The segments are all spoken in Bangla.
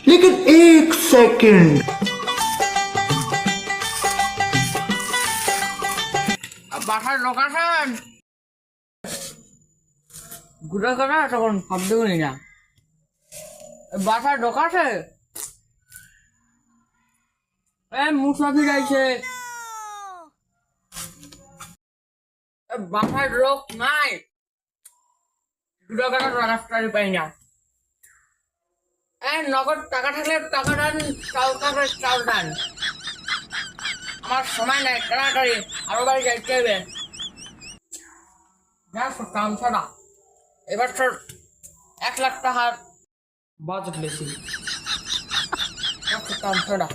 लेकिन एक सेकंड। বাসার লোক আছেন ঘুরে করে তখন শব্দ করি না বাসার লোক আছে মুসাফির আইছে বাসার লোক নাই ঘুরে করে রাস্তায় পাই না নগদ টাকা থাকলে টাকা দেন চাল থাকলে চাল দেন আমার সময় নাই তাড়াতাড়ি আরো বাড়ি যাইতে হবে কাম ছাড়া এবার তোর 1,00,000 টাকার বাজেট বেশি কাম ছাড়া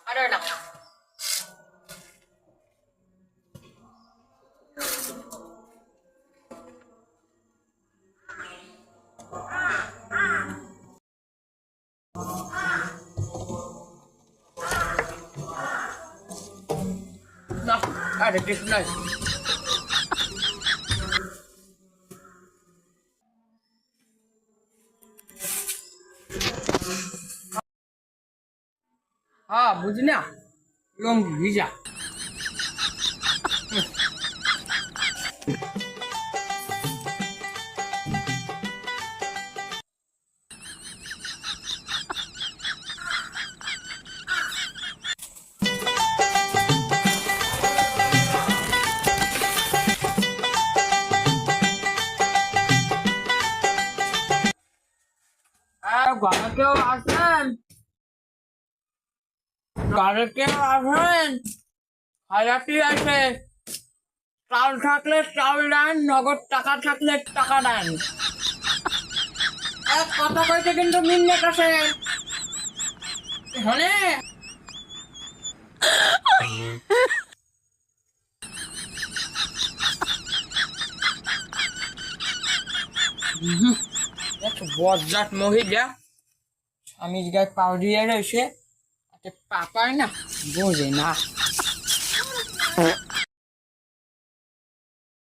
আরে না না আরে কিছু নাই হ্যাঁ বুঝি না লঙ্গি ভিজা ঘরে কেউ আসেন ঘরে কেউ আসেন খাইরাটি আছে চাল থাকলে চাল দেন নগদ টাকা থাকলে টাকা দেন কথা কইতে কিন্তু মিন্নে কাছে হলে বজ্জাত মহিলা স্বামীর গায়ে পাও দিয়ে রয়েছে পাপায় না বোঝে না